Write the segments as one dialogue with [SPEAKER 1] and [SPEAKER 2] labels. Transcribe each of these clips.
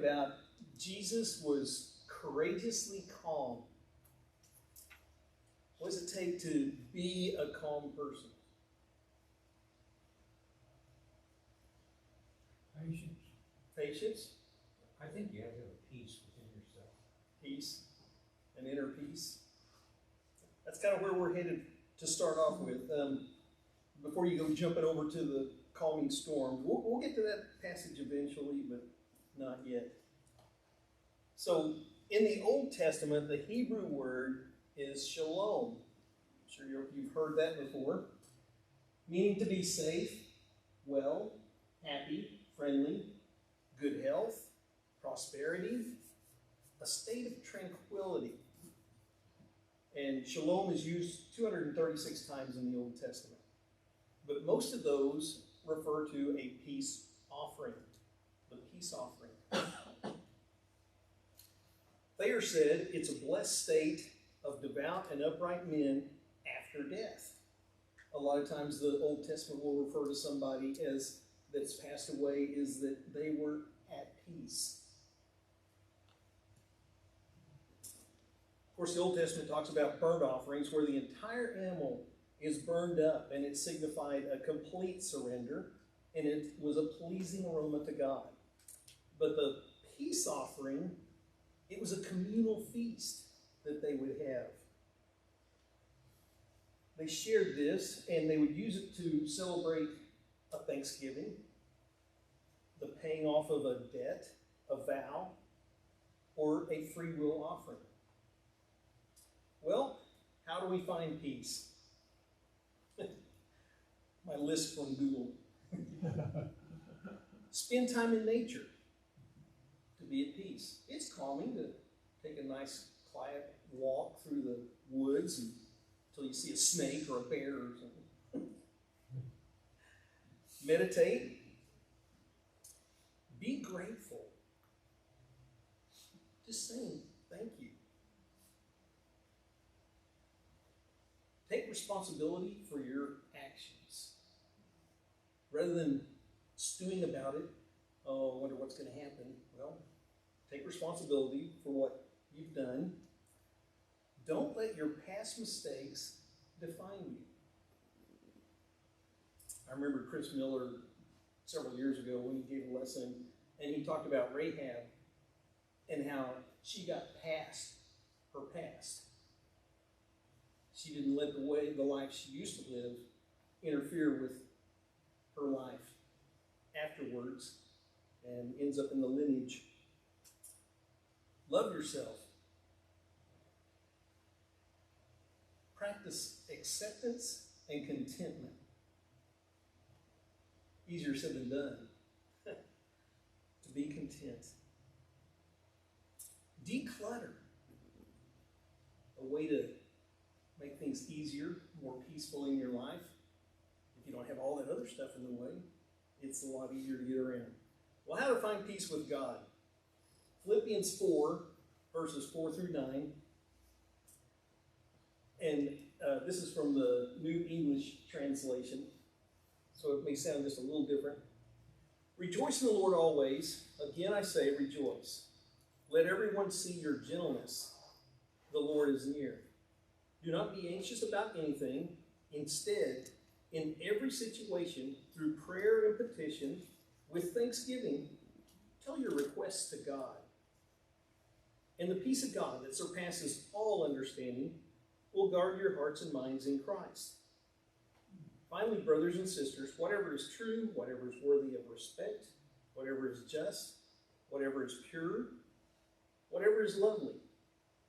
[SPEAKER 1] about Jesus was courageously calm. What does it take to be a calm person?
[SPEAKER 2] Patience.
[SPEAKER 1] Patience,
[SPEAKER 2] I think you have to have a peace within yourself.
[SPEAKER 1] peace, an inner peace. That's kind of where we're headed to start off with. Before you go jumping over to the calming storms, we'll get to that passage eventually, but not yet. So, in the Old Testament, the Hebrew word is shalom. I'm sure you've heard that before. Meaning to be safe, well, happy, friendly, good health, prosperity, a state of tranquility. And shalom is used 236 times in the Old Testament. But most of those refer to a peace offering, the peace offering. Thayer said it's a blessed state of devout and upright men after death. A lot of times the Old Testament will refer to somebody as that's passed away is that they were at peace. Of course, the Old Testament talks about burnt offerings where the entire animal is burned up, and it signified a complete surrender, and it was a pleasing aroma to God. But the peace offering, it was a communal feast that they would have. They shared this, and they would use it to celebrate a Thanksgiving, the paying off of a debt, a vow, or a free will offering. Well, how do we find peace? My list from Google. Spend time in nature to be at peace. It's calming to take a nice, quiet walk through the woods until you see a snake or a bear or something. Meditate. Be grateful. Just saying thank you. Take responsibility for your actions. Rather than stewing about it, oh, I wonder what's going to happen. Well, take responsibility for what you've done. Don't let your past mistakes define you. I remember Chris Miller several years ago when he gave a lesson, and he talked about Rahab and how she got past her past. She didn't let the life she used to live interfere with her life afterwards and ends up in the lineage. Love yourself. Practice acceptance and contentment. Easier said than done. To be content. Declutter. A way to make things easier, more peaceful in your life. If you don't have all that other stuff in the way, it's a lot easier to get around. Well, how to find peace with God? Philippians 4, verses 4 through 9. And this is from the New English Translation, so it may sound just a little different. Rejoice in the Lord always. Again I say, rejoice. Let everyone see your gentleness. The Lord is near. Do not be anxious about anything. Instead, in every situation, through prayer and petition, with thanksgiving, tell your requests to God. And the peace of God that surpasses all understanding will guard your hearts and minds in Christ. Finally, brothers and sisters, whatever is true, whatever is worthy of respect, whatever is just, whatever is pure, whatever is lovely,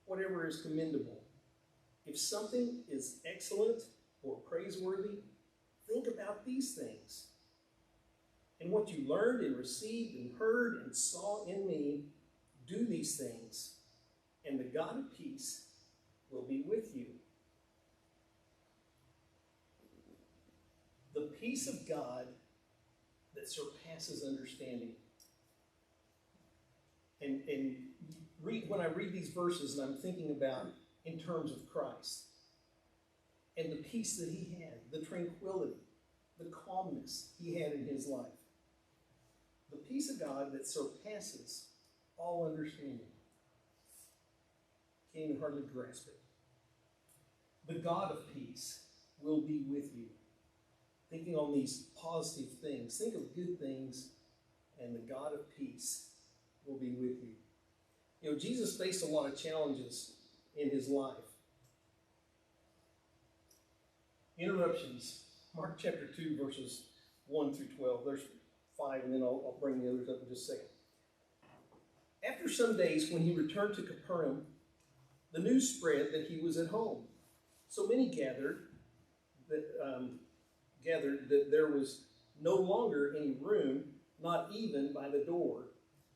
[SPEAKER 1] whatever is commendable, if something is excellent or praiseworthy, think about these things. And what you learned and received and heard and saw in me, do these things, and the God of peace will be with you. The peace of God that surpasses understanding. And when I read these verses and I'm thinking about in terms of Christ and the peace that he had, the tranquility, the calmness he had in his life. The peace of God that surpasses all understanding. Can't even hardly grasp it. The God of peace will be with you. Thinking on these positive things, think of good things, and the God of peace will be with you. You know, Jesus faced a lot of challenges in his life. Interruptions. Mark chapter 2, verses 1 through 12. There's 5, and then I'll bring the others up in just a second. After some days, when he returned to Capernaum, the news spread that he was at home. So many gathered that there was no longer any room, not even by the door,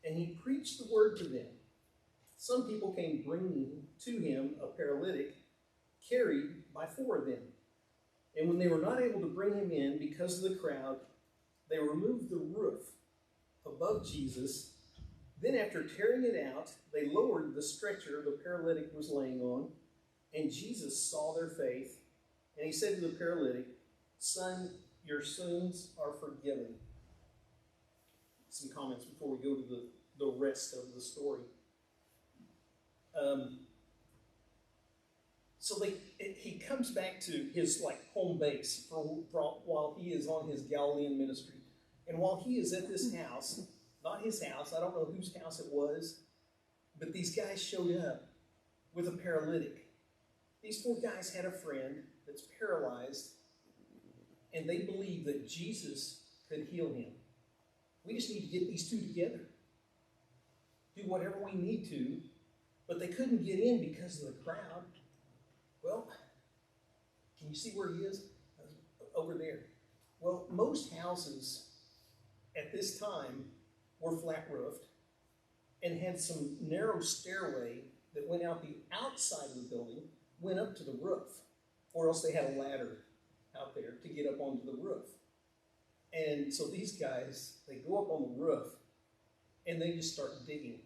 [SPEAKER 1] and he preached the word to them. Some people came bringing to him a paralytic carried by 4 of them. And when they were not able to bring him in because of the crowd, they removed the roof above Jesus. Then after tearing it out, they lowered the stretcher the paralytic was laying on, and Jesus saw their faith, and he said to the paralytic, "Son, your sins are forgiven." Some comments before we go to the rest of the story. So he comes back to his home base while he is on his Galilean ministry. And while he is at this house, not his house, I don't know whose house it was, but these guys showed up with a paralytic. These 4 guys had a friend that's paralyzed, and they believed that Jesus could heal him. We just need to get these 2 together. Do whatever we need to, but they couldn't get in because of the crowd. Well, can you see where he is? Over there. Well, most houses at this time were flat roofed and had some narrow stairway that went out the outside of the building, went up to the roof, or else they had a ladder out there to get up onto the roof. And so these guys, they go up on the roof and they just start digging.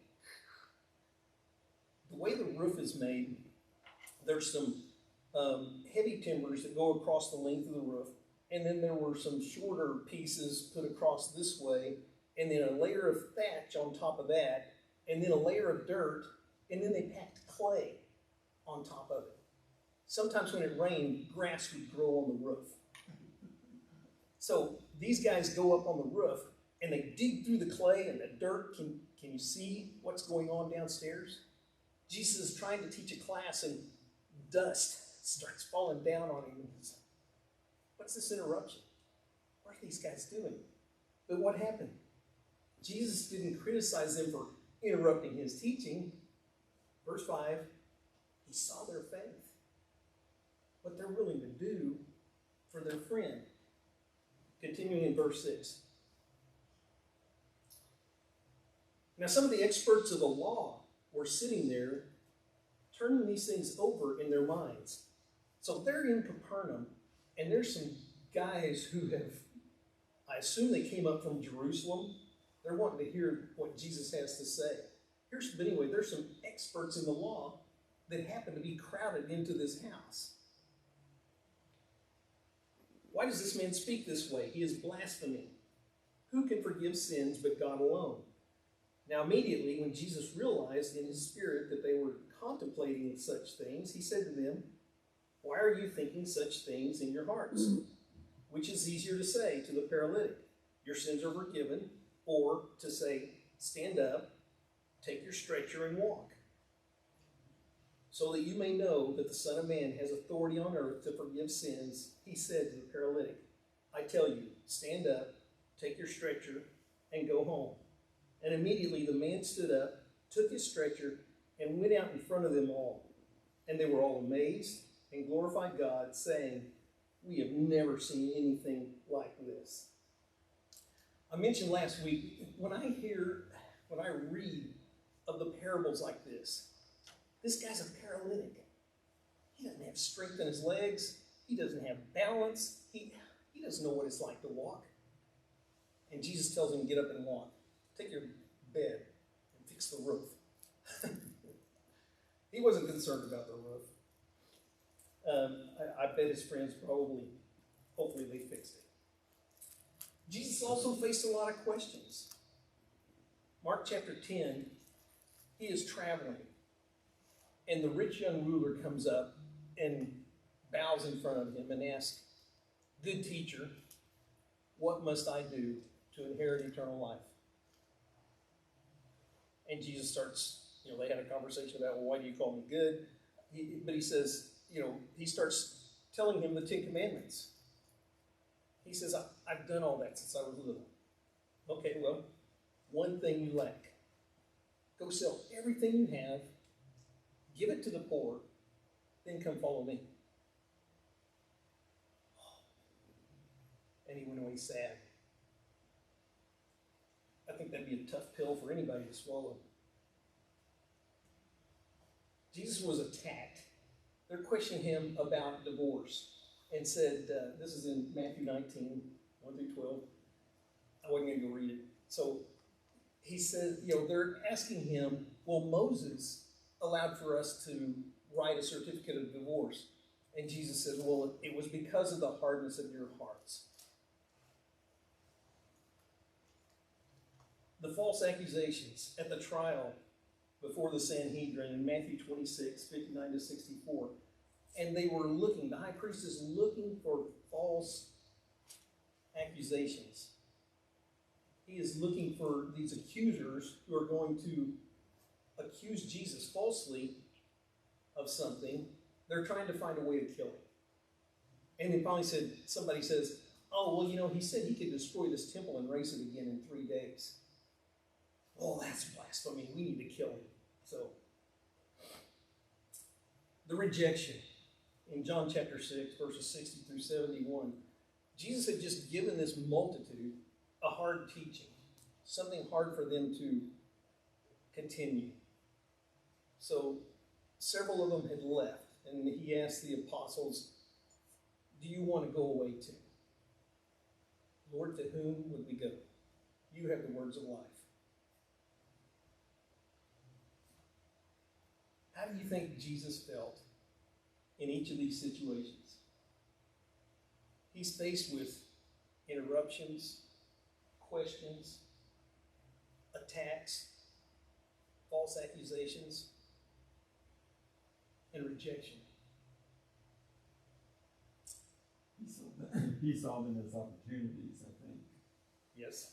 [SPEAKER 1] The way the roof is made, there's some heavy timbers that go across the length of the roof, and then there were some shorter pieces put across this way, and then a layer of thatch on top of that, and then a layer of dirt, and then they packed clay on top of it. Sometimes when it rained, grass would grow on the roof. So these guys go up on the roof, and they dig through the clay and the dirt. Can you see what's going on downstairs? Jesus is trying to teach a class, and dust starts falling down on him. What's this interruption? What are these guys doing? But what happened? Jesus didn't criticize them for interrupting his teaching. Verse 5, he saw their faith. What they're willing to do for their friend. Continuing in verse 6. Now some of the experts of the law were sitting there, turning these things over in their minds. So they're in Capernaum, and there's some guys who have, I assume they came up from Jerusalem. They're wanting to hear what Jesus has to say. But anyway, there's some experts in the law that happen to be crowded into this house. Why does this man speak this way? He is blaspheming. Who can forgive sins but God alone? Now immediately, when Jesus realized in his spirit that they were contemplating such things, he said to them, "Why are you thinking such things in your hearts? Which is easier to say to the paralytic, 'Your sins are forgiven,' or to say, 'Stand up, take your stretcher and walk'? So that you may know that the Son of Man has authority on earth to forgive sins," he said to the paralytic, "I tell you, stand up, take your stretcher, and go home." And immediately the man stood up, took his stretcher, and went out in front of them all. And they were all amazed and glorified God, saying, "We have never seen anything like this." I mentioned last week, when I read of the parables like this guy's a paralytic. He doesn't have strength in his legs. He doesn't have balance. He doesn't know what it's like to walk. And Jesus tells him to get up and walk. Take your bed and fix the roof. He wasn't concerned about the roof. I bet his friends hopefully they fixed it. Jesus also faced a lot of questions. Mark chapter 10, he is traveling, and the rich young ruler comes up and bows in front of him and asks, "Good teacher, what must I do to inherit eternal life?" And Jesus starts, they had a conversation about, well, why do you call me good? But he says, he starts telling him the Ten Commandments. He says, I've done all that since I was little. Okay, well, one thing you lack. Go sell everything you have, give it to the poor, then come follow me. And he went away sad. I think that'd be a tough pill for anybody to swallow. Jesus was attacked. They're questioning him about divorce and said, this is in Matthew 19, 1 through 12. I wasn't going to go read it. So he said, they're asking him, well, Moses allowed for us to write a certificate of divorce. And Jesus said, well, it was because of the hardness of your hearts. The false accusations at the trial before the Sanhedrin in Matthew 26, 59 to 64. And they were looking, the high priest is looking for false accusations. He is looking for these accusers who are going to accuse Jesus falsely of something. They're trying to find a way to kill him. And then finally somebody says, oh, well, he said he could destroy this temple and raise it again in 3 days. Oh, that's blasphemy. We need to kill him. So, the rejection in John chapter 6, verses 60 through 71. Jesus had just given this multitude a hard teaching, something hard for them to continue. So, several of them had left, and he asked the apostles, do you want to go away too? Lord, to whom would we go? You have the words of life. How do you think Jesus felt in each of these situations? He's faced with interruptions, questions, attacks, false accusations, and rejection.
[SPEAKER 3] He saw them as opportunities, I think.
[SPEAKER 1] Yes.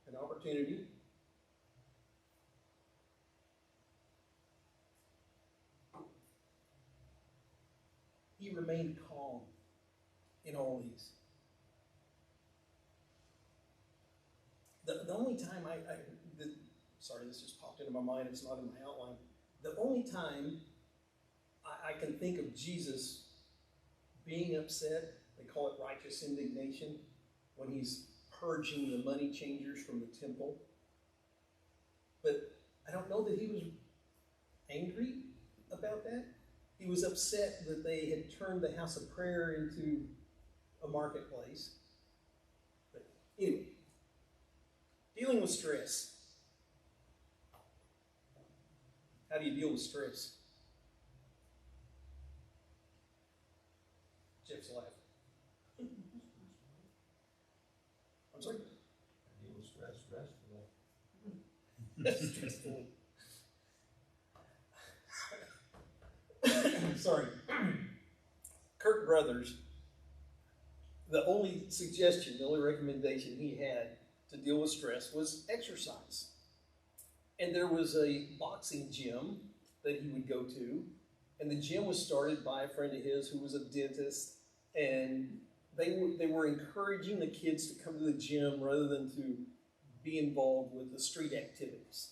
[SPEAKER 1] An opportunity. He remained calm in all these. The only time sorry, this just popped into my mind, it's not in my outline. The only time I can think of Jesus being upset, they call it righteous indignation, when he's purging the money changers from the temple. But I don't know that he was angry about that. He was upset that they had turned the house of prayer into a marketplace. But anyway, dealing with stress. How do you deal with stress? Jeff's laughing. I'm sorry?
[SPEAKER 2] I deal with stress restfully.
[SPEAKER 1] Stressful. Sorry. Kirk Brothers, the only suggestion, the only recommendation he had to deal with stress was exercise. And there was a boxing gym that he would go to, and the gym was started by a friend of his who was a dentist, and they were encouraging the kids to come to the gym rather than to be involved with the street activities.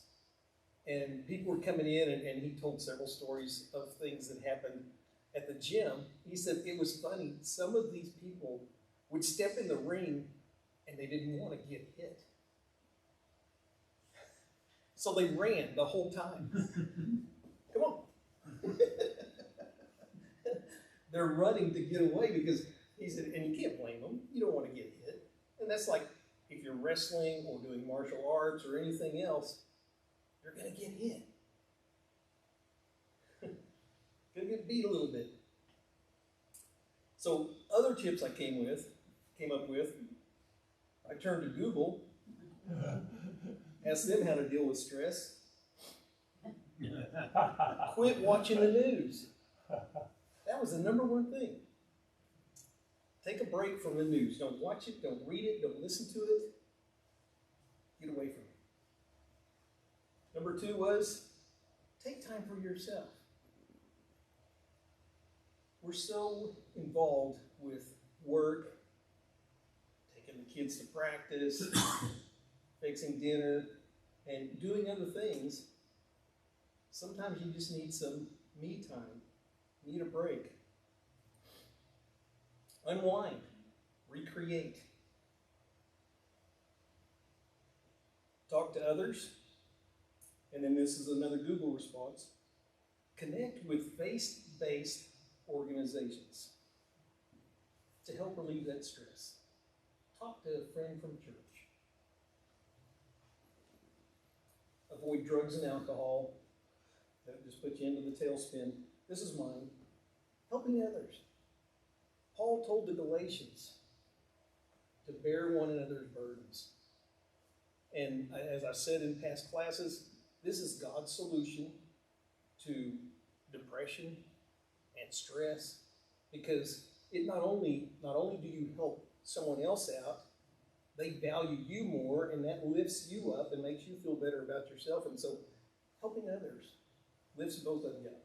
[SPEAKER 1] And people were coming in, and he told several stories of things that happened at the gym. He said it was funny. Some of these people would step in the ring, and they didn't want to get hit. So they ran the whole time. Come on. They're running to get away because he said, and you can't blame them. You don't want to get hit. And that's like if you're wrestling or doing martial arts or anything else, you're going to get hit. Going to get beat a little bit. So other tips I came up with, I turned to Google, asked them how to deal with stress. Quit watching the news. That was the number one thing. Take a break from the news. Don't watch it, don't read it, don't listen to it. Get away from it. Number two was take time for yourself. We're so involved with work, taking the kids to practice, fixing dinner, and doing other things. Sometimes you just need some me time, need a break. Unwind, recreate. Talk to others, and then this is another Google response. Connect with faith-based organizations to help relieve that stress. Talk to a friend from church. Avoid drugs and alcohol. That'll just put you into the tailspin. This is mine. Helping others. Paul told the Galatians to bear one another's burdens. And as I've said in past classes, this is God's solution to depression and stress, because it not only do you help someone else out, they value you more, and that lifts you up and makes you feel better about yourself. And so helping others lifts both of you up.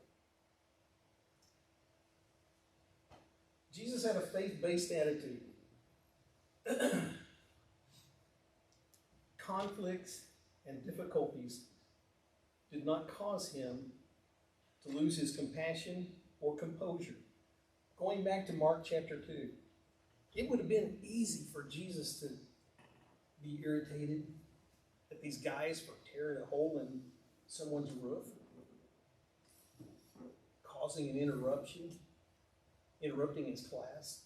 [SPEAKER 1] Jesus had a faith-based attitude. Conflicts and difficulties did not cause him to lose his compassion or composure. Going back to Mark chapter 2, it would have been easy for Jesus to be irritated at these guys for tearing a hole in someone's roof, causing an interrupting his class.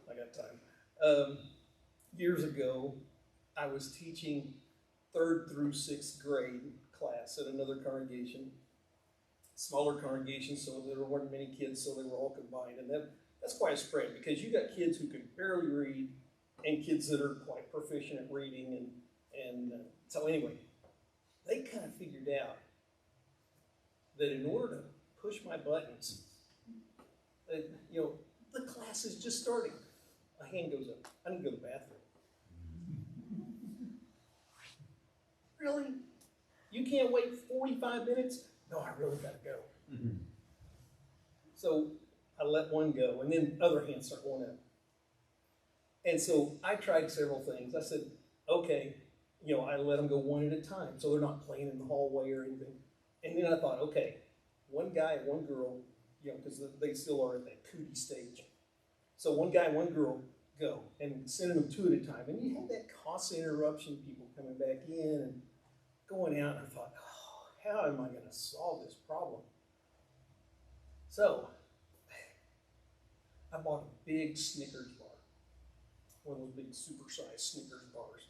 [SPEAKER 1] I got time. Years ago, I was teaching 3rd through 6th grade class at another congregation. Smaller congregation, so there weren't many kids, so they were all combined. And that's quite a spread, because you got kids who can barely read and kids that are quite proficient at reading. So anyway, they kind of figured out that in order to push my buttons, the class is just starting. A hand goes up. I need to go to the bathroom. Really? You can't wait 45 minutes? No, I really got to go. Mm-hmm. So I let one go, and then other hands start going up. And so I tried several things. I said, okay, I let them go one at a time, so they're not playing in the hallway or anything. And then I thought, okay, one guy and one girl, because they still are at that cootie stage. So one guy and one girl go, and sending them 2 at a time. And you had that constant interruption, people coming back in and going out. And I thought, how am I going to solve this problem? So I bought a big Snickers bar, one of those big super-sized Snickers bars.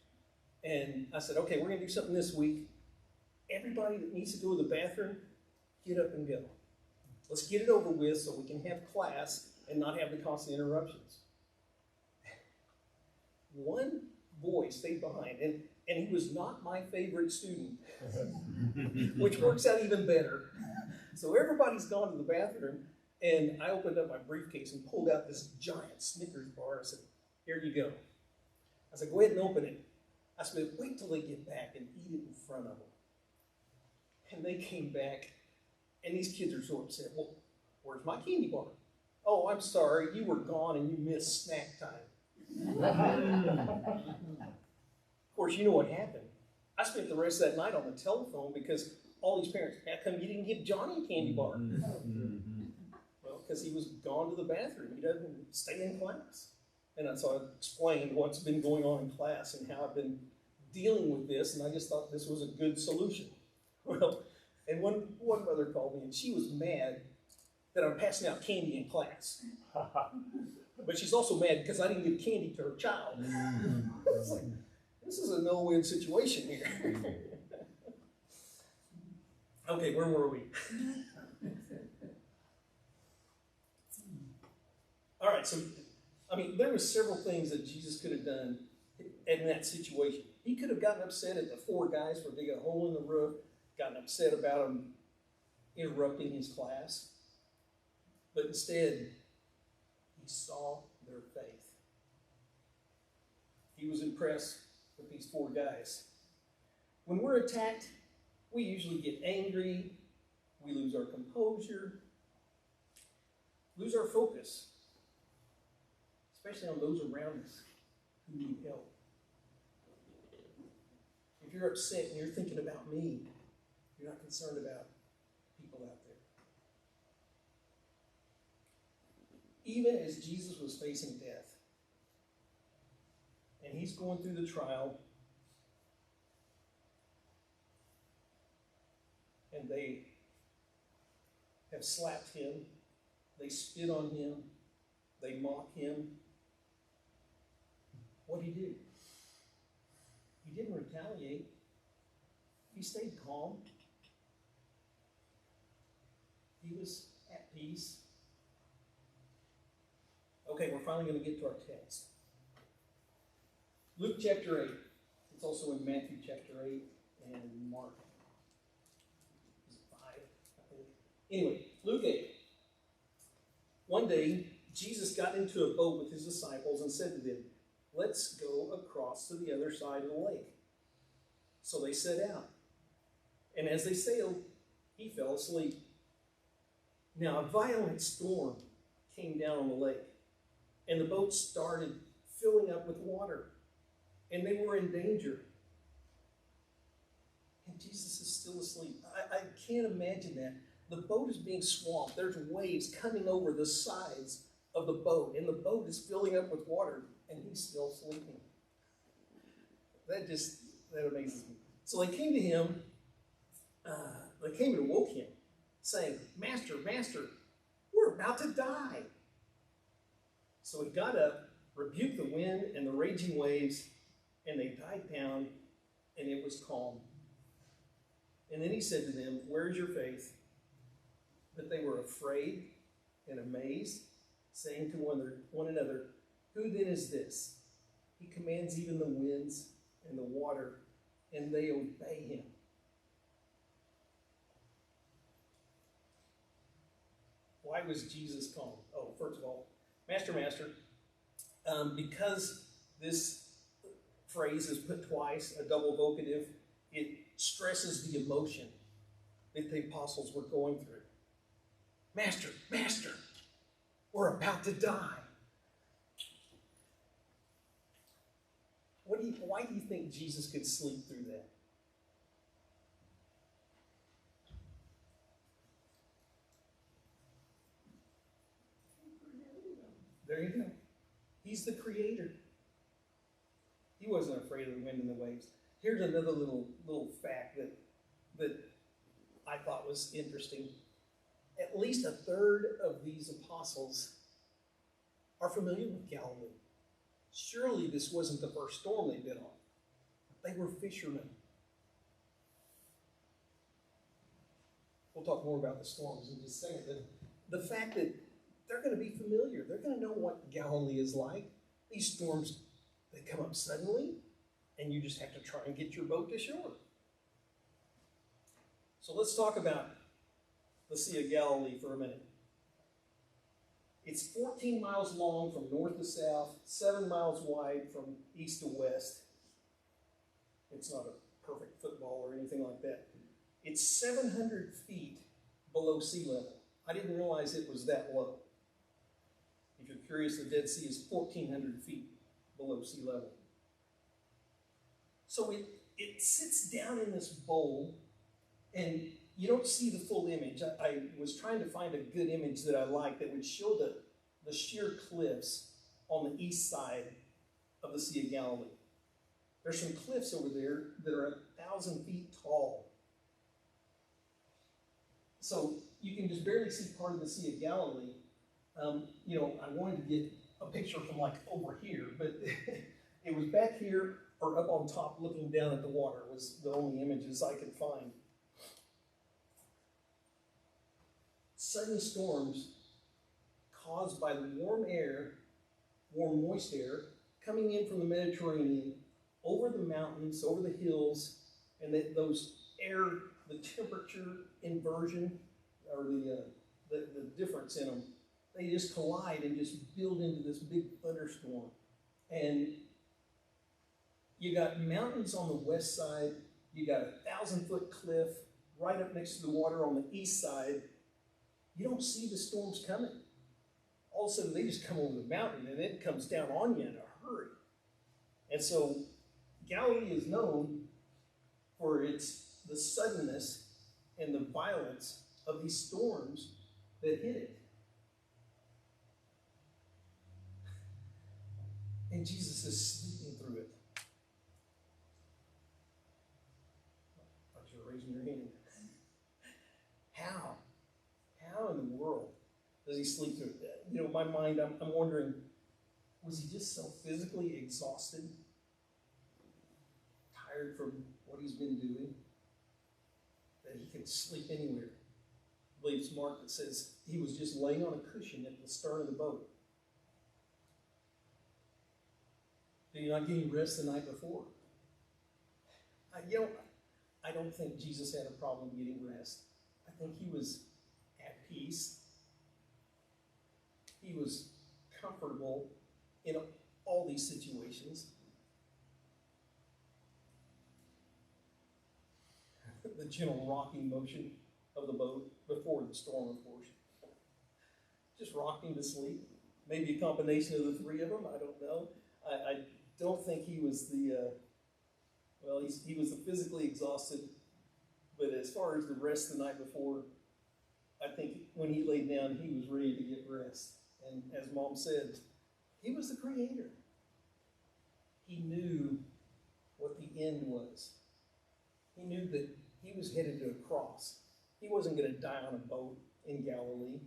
[SPEAKER 1] And I said, okay, we're going to do something this week. Everybody that needs to go to the bathroom, get up and go. Let's get it over with so we can have class and not have the constant interruptions. One boy stayed behind, and he was not my favorite student, which works out even better. So everybody's gone to the bathroom, and I opened up my briefcase and pulled out this giant Snickers bar. I said, here you go. I said, go ahead and open it. I said, wait till they get back and eat it in front of them. And they came back, and these kids are so upset. Well, where's my candy bar? Oh, I'm sorry, you were gone and you missed snack time. Of course, you know what happened. I spent the rest of that night on the telephone because all these parents, how come you didn't give Johnny a candy bar? Well, because he was gone to the bathroom. He doesn't stay in class. And so I explained what's been going on in class and how I've been dealing with this, and I just thought this was a good solution. Well, and one mother called me, and she was mad that I'm passing out candy in class. But she's also mad because I didn't give candy to her child. It's like, this is a no-win situation here. Okay, where were we? All right, so, there were several things that Jesus could have done in that situation. He could have gotten upset at the four guys for digging a hole in the roof, gotten upset about them interrupting his class. But instead, he saw their faith. He was impressed with these four guys. When we're attacked, we usually get angry, we lose our composure, lose our focus, especially on those around us who need help. If you're upset and you're thinking about me, you're not concerned about people out there. Even as Jesus was facing death, and he's going through the trial, and they have slapped him, they spit on him, they mock him. What did he do? He didn't retaliate. He stayed calm. He was at peace. Okay, we're finally going to get to our text. Luke chapter 8. It's also in Matthew chapter 8 and Mark. Is it 5? I think. Anyway, Luke 8. One day, Jesus got into a boat with his disciples and said to them, "Let's go across to the other side of the lake." So they set out. And as they sailed, he fell asleep. Now a violent storm came down on the lake, and the boat started filling up with water, and they were in danger. And Jesus is still asleep. I can't imagine that. The boat is being swamped. There's waves coming over the sides of the boat, and the boat is filling up with water, and he's still sleeping. That amazes me. So they came to him, they came and woke him, saying, Master, Master, we're about to die." So he got up, rebuked the wind and the raging waves, and they died down, and it was calm. And then he said to them, "Where is your faith?" But they were afraid and amazed, saying to one another, "Who then is this? He commands even the winds and the water, and they obey him." Why was Jesus calm? Oh, first of all, Master, Master, because this phrase is put twice, a double vocative, it stresses the emotion that the apostles were going through. Master, Master, we're about to die. Why do you think Jesus could sleep through that? There you go. He's the creator. He wasn't afraid of the wind and the waves. Here's another little fact that I thought was interesting. At least a third of these apostles are familiar with Galilee. Surely this wasn't the first storm they'd been on. They were fishermen. We'll talk more about the storms in just a second. But the fact that they're going to be familiar. They're going to know what Galilee is like. These storms, they come up suddenly, and you just have to try and get your boat to shore. So let's talk about the Sea of Galilee for a minute. It's 14 miles long from north to south, 7 miles wide from east to west. It's not a perfect football or anything like that. It's 700 feet below sea level. I didn't realize it was that low. If you're curious, the Dead Sea is 1,400 feet below sea level. So it sits down in this bowl, and you don't see the full image. I was trying to find a good image that I liked that would show the sheer cliffs on the east side of the Sea of Galilee. There's some cliffs over there that are 1,000 feet tall. So you can just barely see part of the Sea of Galilee. I wanted to get a picture from like over here, but it was back here or up on top looking down at the water was the only images I could find. Sudden storms caused by the warm, moist air coming in from the Mediterranean over the mountains, over the hills, and that the temperature inversion, or the difference in them, they just collide and just build into this big thunderstorm. And you got mountains on the west side, you got a 1,000-foot cliff right up next to the water on the east side. You don't see the storms coming. All of a sudden, they just come over the mountain and it comes down on you in a hurry. And so, Galilee is known for the suddenness and the violence of these storms that hit it. And Jesus is sleeping through it. I thought you were raising your hand. How? How in the world does he sleep through it? You know, in my mind, I'm wondering, was he just so physically exhausted, tired from what he's been doing, that he could sleep anywhere? I believe it's Mark that says he was just laying on a cushion at the stern of the boat. Did he not get any rest the night before? I don't think Jesus had a problem getting rest. I think he was at peace. He was comfortable in all these situations. The gentle rocking motion of the boat before the storm, of course. Just rocking to sleep. Maybe a combination of the three of them, I don't know. I don't think he was he was the physically exhausted, but as far as the rest the night before, I think when he laid down, he was ready to get rest. And as Mom said, he was the creator. He knew what the end was. He knew that he was headed to a cross. He wasn't going to die on a boat in Galilee.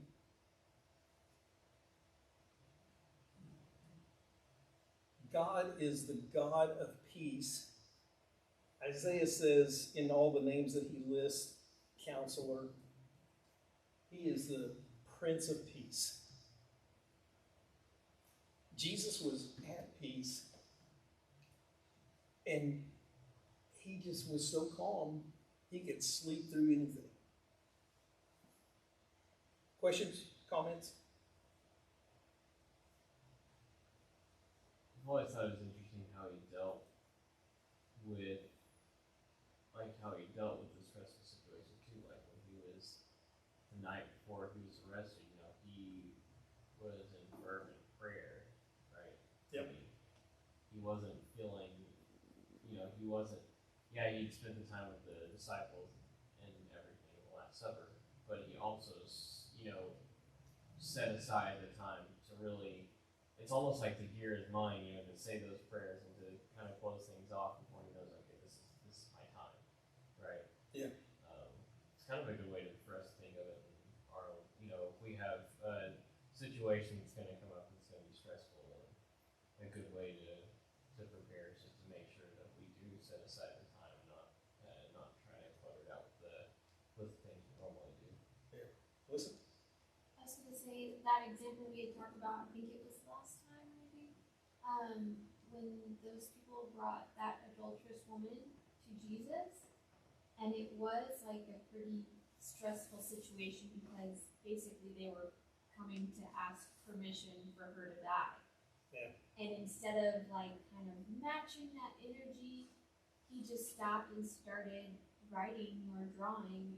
[SPEAKER 1] God is the God of peace. Isaiah says in all the names that he lists, Counselor, he is the Prince of Peace. Jesus was at peace, and he just was so calm, he could sleep through anything. Questions? Comments?
[SPEAKER 4] I've always thought it was interesting how he dealt with the stressful situation too. Like when he was the night before he was arrested, he was in fervent prayer, right?
[SPEAKER 1] Yep.
[SPEAKER 4] He wasn't feeling, he'd spent the time with the disciples and everything in the Last Supper, but he also, set aside the time to really. It's almost like to gear his mind, to say those prayers and to kind of close things off before he knows, okay, this is my time, right?
[SPEAKER 1] Yeah.
[SPEAKER 4] It's kind of a good way for us to think of it. If we have a situation that's going to come up that's going to be stressful, a good way to prepare is just to make sure that we do set aside the time and not try to clutter it out with things we normally do.
[SPEAKER 1] Yeah. Listen.
[SPEAKER 5] I was going to say that example we had talked about, I think it was last time maybe, when those people brought that adulterous woman to Jesus, and it was like a pretty stressful situation because basically they were coming to ask permission for her to die.
[SPEAKER 1] Yeah.
[SPEAKER 5] And instead of kind of matching that energy, he just stopped and started writing or drawing,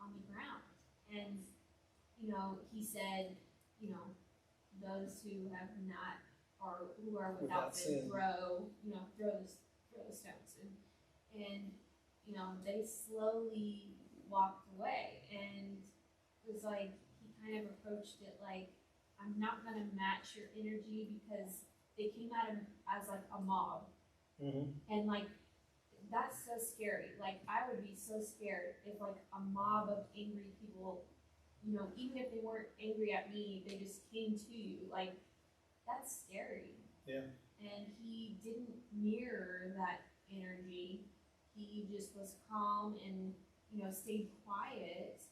[SPEAKER 5] on the ground. And he said, those who have not, or who are without sin, throw the stones. And they slowly walked away. And it was like, he kind of approached it like, I'm not going to match your energy because they came at him as like a mob.
[SPEAKER 1] Mm-hmm.
[SPEAKER 5] And that's so scary. I would be so scared if a mob of angry people, even if they weren't angry at me, they just came to you. That's scary.
[SPEAKER 1] Yeah.
[SPEAKER 5] And he didn't mirror that energy. He just was calm and, stayed quiet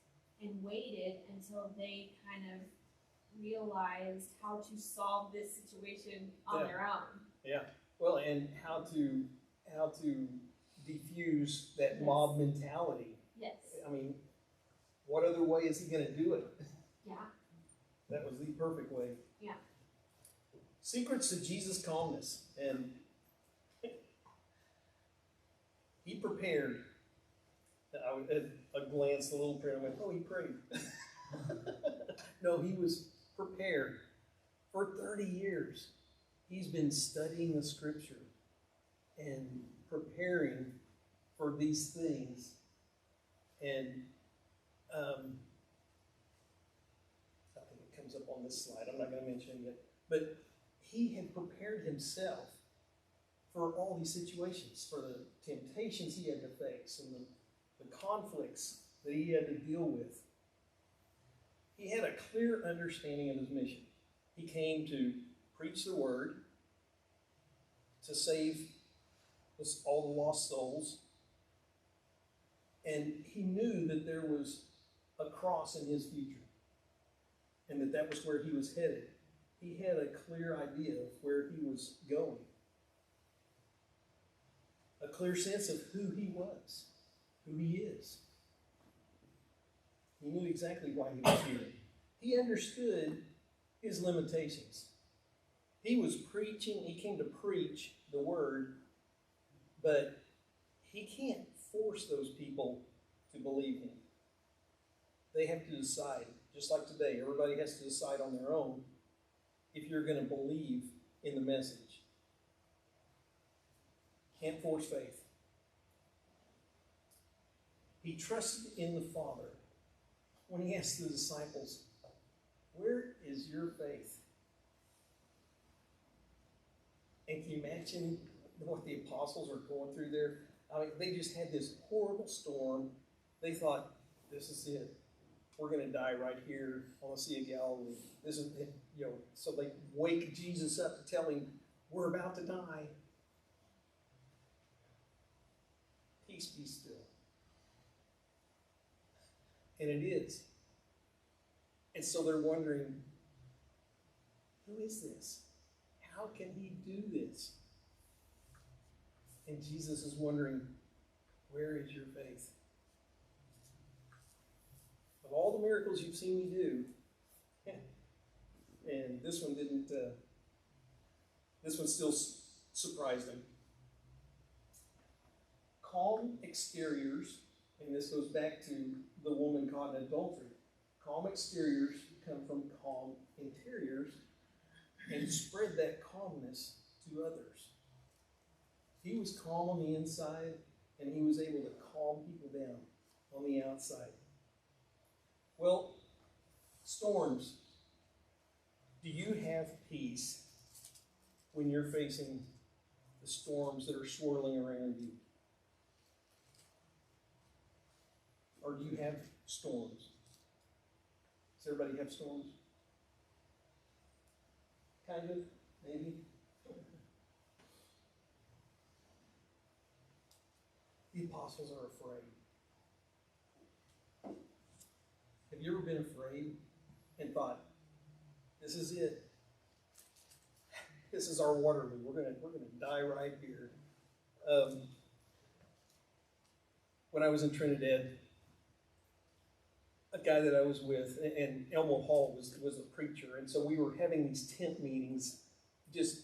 [SPEAKER 5] and waited until they kind of realized how to solve this situation on their own.
[SPEAKER 1] Yeah. Well, and how to defuse that mob mentality.
[SPEAKER 5] Yes.
[SPEAKER 1] I mean, what other way is he going to do it?
[SPEAKER 5] Yeah.
[SPEAKER 1] That was the perfect way.
[SPEAKER 5] Yeah.
[SPEAKER 1] Secrets to Jesus' calmness. And he prepared. At a glance, the little prayer, I went, oh, he prayed. No, he was prepared. For 30 years, he's been studying the scripture and preparing for these things. And I think it comes up on this slide. I'm not going to mention it yet. But he had prepared himself for all these situations, for the temptations he had to face and the conflicts that he had to deal with. He had a clear understanding of his mission. He came to preach the word, to save all the lost souls, and he knew that there was a cross in his future, and that was where he was headed. He had a clear idea of where he was going, a clear sense of who he was, who he is. He knew exactly why he was here. He understood his limitations. He was preaching, he came to preach the word, but he can't force those people to believe him. They have to decide, just like today, everybody has to decide on their own if you're going to believe in the message. Can't force faith. He trusted in the Father when he asked the disciples, where is your faith? And can you imagine what the apostles are going through there? I mean, they just had this horrible storm. They thought, this is it. We're going to die right here on the Sea of Galilee. This is it, so they wake Jesus up to tell him, we're about to die. Peace be still. And it is. And so they're wondering, who is this? How can he do this? And Jesus is wondering, where is your faith? Of all the miracles you've seen me do, and this one didn't, this one still surprised him. Calm exteriors, and this goes back to the woman caught in adultery. Calm exteriors come from calm interiors, and spread that calmness to others. He was calm on the inside, and he was able to calm people down on the outside. Well, storms. Do you have peace when you're facing the storms that are swirling around you? Or do you have storms? Does everybody have storms? Kind of, maybe. The apostles are afraid. Have you ever been afraid and thought, this is it? This is our Waterloo. We're gonna die right here. When I was in Trinidad, a guy that I was with, and Elmo Hall was a preacher, and so we were having these tent meetings just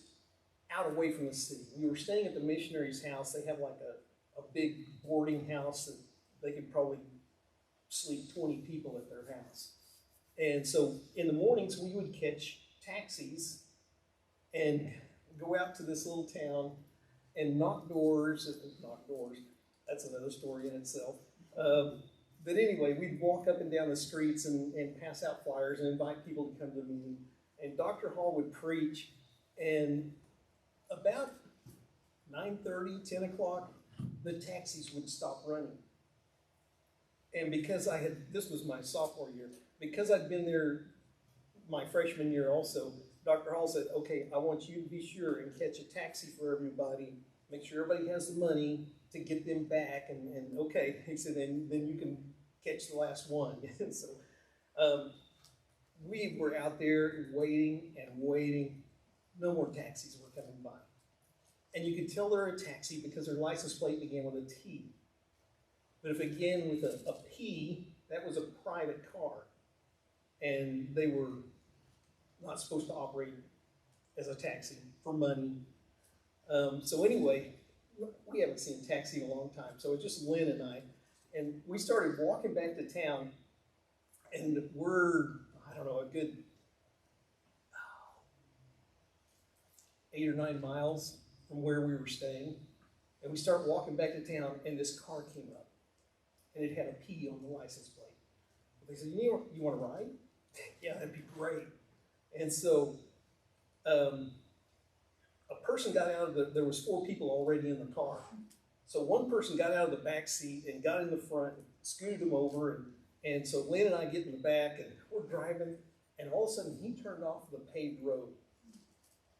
[SPEAKER 1] out away from the city. We were staying at the missionary's house. They have like a big boarding house that they could probably sleep 20 people at their house. And so in the mornings we would catch taxis and go out to this little town and knock doors. That's another story in itself. But anyway, we'd walk up and down the streets and pass out flyers and invite people to come to the meeting. And Dr. Hall would preach, and about 9:30, 10 o'clock, the taxis would stop running. And because this was my sophomore year, because I'd been there my freshman year also, Dr. Hall said, okay, I want you to be sure and catch a taxi for everybody, make sure everybody has the money to get them back, and okay, he said, then you can catch the last one. And so we were out there waiting and waiting. No more taxis were coming by. And you could tell they're a taxi because their license plate began with a T. But if it began with a P, that was a private car. And they were not supposed to operate as a taxi for money. So anyway, we haven't seen a taxi in a long time. So it's just Lynn and I. And we started walking back to town. And we're, I don't know, a good 8 or 9 miles from where we were staying. And we start walking back to town, and this car came up. And it had a P on the license plate. They said, you want to ride? Yeah, that'd be great. And so a person got out of there was 4 people already in the car. So one person got out of the back seat and got in the front, scooted him over, and so Lynn and I get in the back, and we're driving, and all of a sudden he turned off the paved road.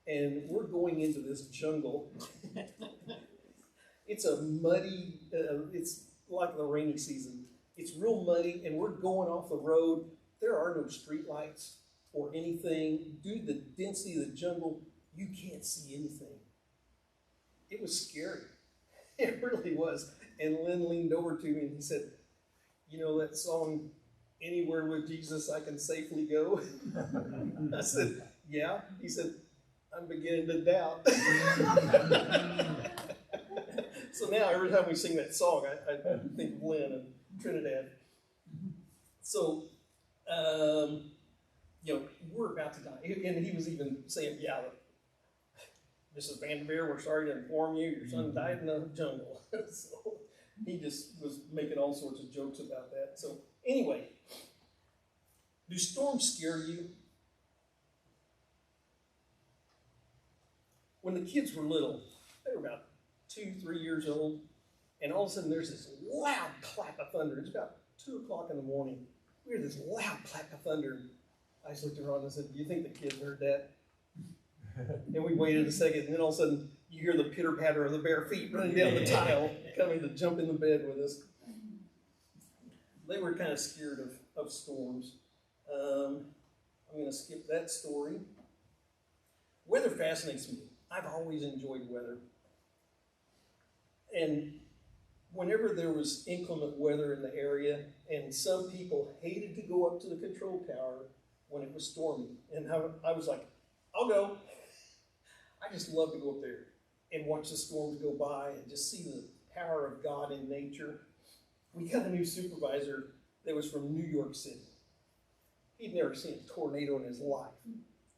[SPEAKER 1] And we're going into this jungle. It's a muddy, it's like the rainy season. It's real muddy, and we're going off the road. There are no street lights or anything. Due to the density of the jungle, you can't see anything. It was scary. It really was. And Lynn leaned over to me and he said, you know that song, Anywhere with Jesus I Can Safely Go? I said, yeah. He said, I'm beginning to doubt. So now every time we sing that song, I think of Lynn and Trinidad. So, we're about to die. And he was even saying, yeah, Mrs. Vanderveer, we're sorry to inform you, your son died in the jungle. So he just was making all sorts of jokes about that. So anyway, do storms scare you? When the kids were little, they were about 2, 3 years old, and all of a sudden there's this loud clap of thunder. It's about 2 o'clock in the morning. We hear this loud clap of thunder. I just looked around and said, do you think the kids heard that? And we waited a second, and then all of a sudden you hear the pitter patter of the bare feet running down the tile, coming to jump in the bed with us. They were kind of scared of storms. I'm going to skip that story. Weather fascinates me. I've always enjoyed weather. And whenever there was inclement weather in the area, and some people hated to go up to the control tower when it was stormy, and I was like, I'll go. I just love to go up there and watch the storms go by and just see the power of God in nature. We got a new supervisor that was from New York City. He'd never seen a tornado in his life.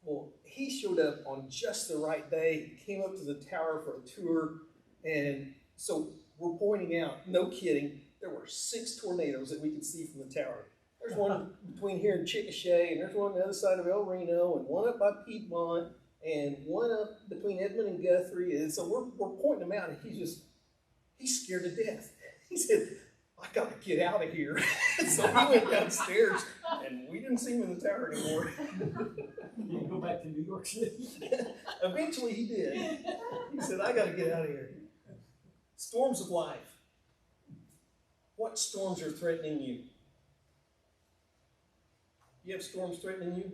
[SPEAKER 1] Well, he showed up on just the right day, came up to the tower for a tour, and so we're pointing out, no kidding, there were 6 tornadoes that we could see from the tower. There's one between here and Chickasha, and there's one on the other side of El Reno, and one up by Piedmont, and one up between Edmond and Guthrie. And so we're pointing them out, and he's scared to death. He said, I got to get out of here. So he went downstairs, and we didn't see him in the tower anymore.
[SPEAKER 3] You go back to New York City.
[SPEAKER 1] Eventually he did. He said, I got to get out of here. Storms of life. What storms are threatening you? You have storms threatening you?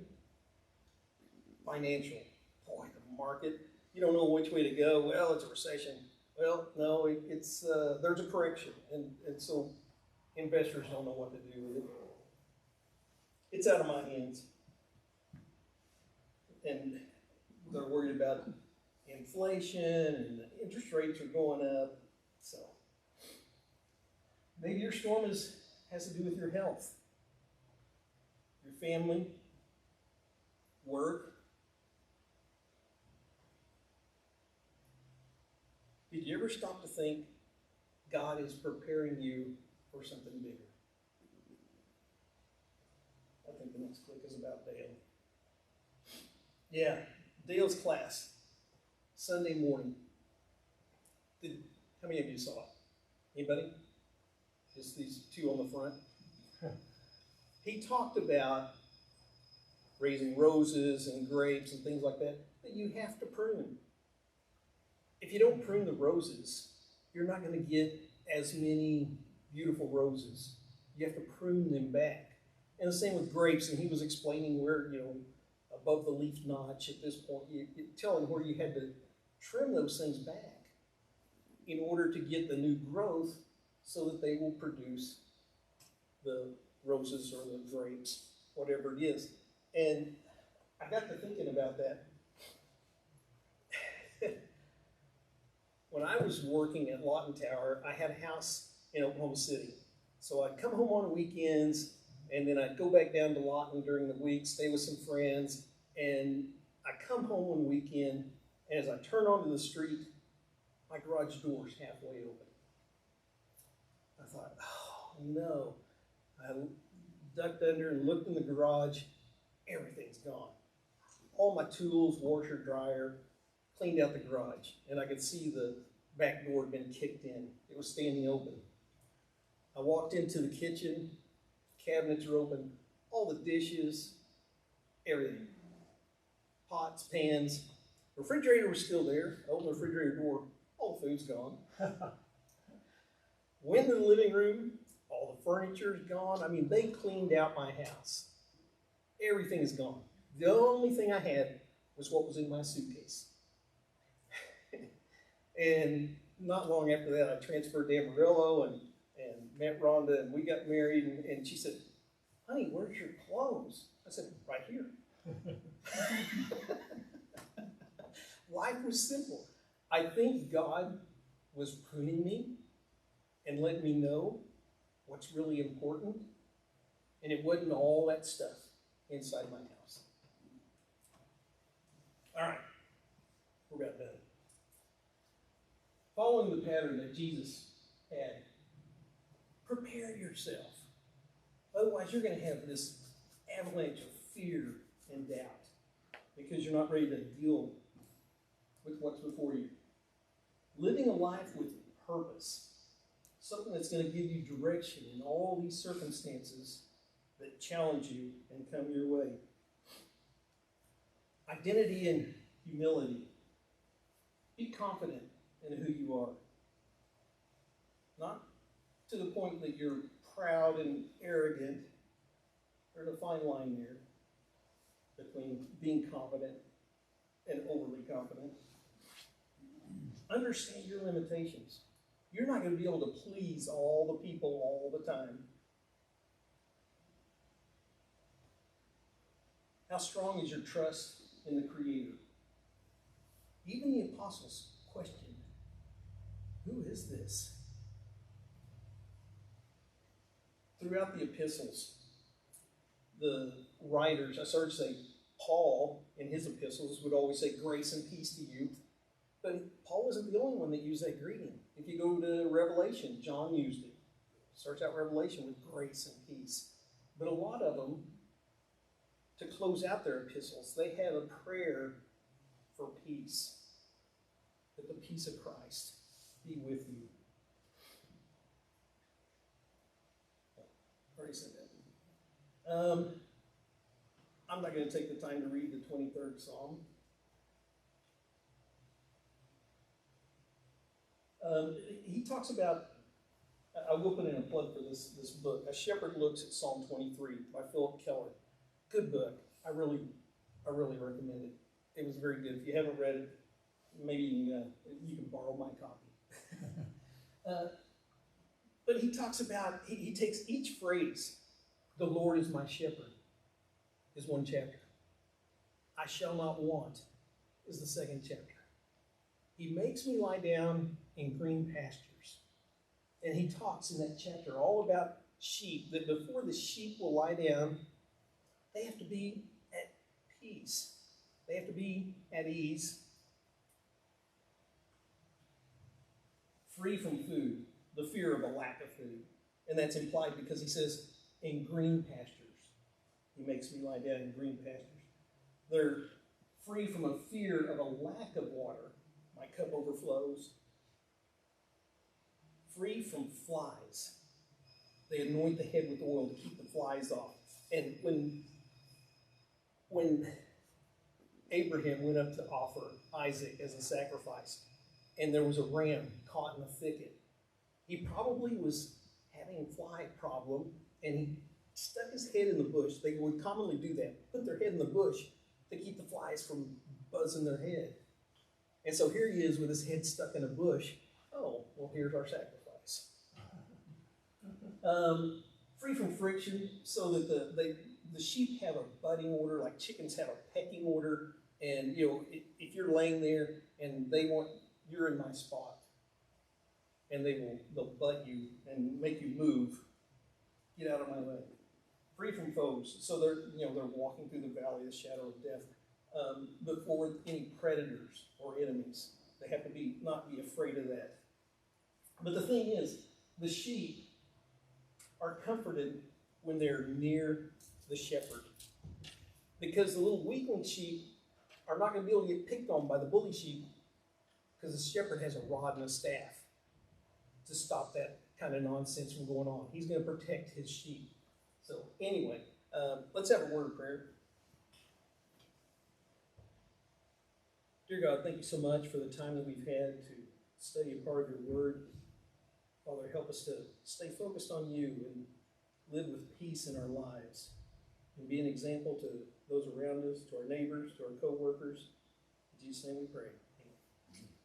[SPEAKER 1] Financial. Boy, the market. You don't know which way to go. Well, it's a recession. Well, no, it's there's a correction. And so investors don't know what to do with it. It's out of my hands. And they're worried about inflation and the interest rates are going up. So maybe your storm has to do with your health, your family, work. Did you ever stop to think God is preparing you for something bigger? I think the next clip is about Dale. Yeah, Dale's class, Sunday morning. How many of you saw it? Anybody? Just these 2 on the front. He talked about raising roses and grapes and things like that you have to prune. If you don't prune the roses, you're not going to get as many beautiful roses. You have to prune them back. And the same with grapes, and he was explaining where, above the leaf notch at this point, telling where you had to trim those things back in order to get the new growth so that they will produce the roses or the grapes, whatever it is. And I got to thinking about that. When I was working at Lawton Tower, I had a house in Oklahoma City. So I'd come home on weekends, and then I'd go back down to Lawton during the week, stay with some friends, and I'd come home one weekend, and as I turn onto the street, my garage door's halfway open. I thought, oh no. I ducked under and looked in the garage, everything's gone. All my tools, washer, dryer, cleaned out the garage, and I could see the back door had been kicked in. It was standing open. I walked into the kitchen, cabinets are open, all the dishes, everything. Pots, pans. Refrigerator was still there. I opened the refrigerator door, all the food's gone. Went to the living room, all the furniture's gone. I mean, they cleaned out my house. Everything is gone. The only thing I had was what was in my suitcase. And not long after that, I transferred to Amarillo and met Rhonda, and we got married, and she said, honey, where's your clothes? I said, right here. Life was simple. I think God was pruning me and letting me know what's really important, and it wasn't all that stuff inside my house. All right, we're about done. Following the pattern that Jesus had, prepare yourself. Otherwise, you're going to have this avalanche of fear and doubt because you're not ready to deal with what's before you. Living a life with purpose, something that's going to give you direction in all these circumstances that challenge you and come your way. Identity and humility. Be confident in who you are. Not to the point that you're proud and arrogant. There's a fine line there between being confident and overly confident. Understand your limitations. You're not going to be able to please all the people all the time. How strong is your trust in the Creator? Even the apostles questioned, who is this? Throughout the epistles, the writers, I started to say Paul in his epistles would always say grace and peace to you. But Paul wasn't the only one that used that greeting. If you go to Revelation, John used it. Starts out Revelation with grace and peace. But a lot of them, to close out their epistles, they had a prayer for peace. That the peace of Christ be with you. I already said that. I'm not going to take the time to read the 23rd Psalm. He talks about, I will put in a plug for this book, A Shepherd Looks at Psalm 23 by Philip Keller. Good book. I really recommend it. It was very good. If you haven't read it, maybe you can borrow my copy. But he talks about, he takes each phrase, the Lord is my shepherd, is one chapter. I shall not want is the second chapter. He makes me lie down in green pastures. And he talks in that chapter all about sheep, that before the sheep will lie down, they have to be at peace. They have to be at ease. Free from food, the fear of a lack of food. And that's implied because he says, in green pastures. He makes me lie down in green pastures. They're free from a fear of a lack of water. My cup overflows. Free from flies. They anoint the head with oil to keep the flies off. And when Abraham went up to offer Isaac as a sacrifice, and there was a ram caught in a thicket, he probably was having a fly problem, and he stuck his head in the bush. They would commonly do that, put their head in the bush to keep the flies from buzzing their head. And so here he is with his head stuck in a bush. Oh, well, here's our sacrifice. Free from friction, so that the sheep have a butting order, like chickens have a pecking order. And if you're laying there and you're in my spot, and they'll butt you and make you move. Get out of my way. Free from foes, so they're walking through the valley of the shadow of death before any predators or enemies. They have to not be afraid of that. But the thing is, the sheep are comforted when they're near the shepherd, because the little weakling sheep are not going to be able to get picked on by the bully sheep, because the shepherd has a rod and a staff to stop that kind of nonsense from going on. He's going to protect his sheep. So anyway, let's have a word of prayer. Dear God, thank you so much for the time that we've had to study a part of your word. Father, help us to stay focused on you and live with peace in our lives and be an example to those around us, to our neighbors, to our co-workers. In Jesus' name we pray.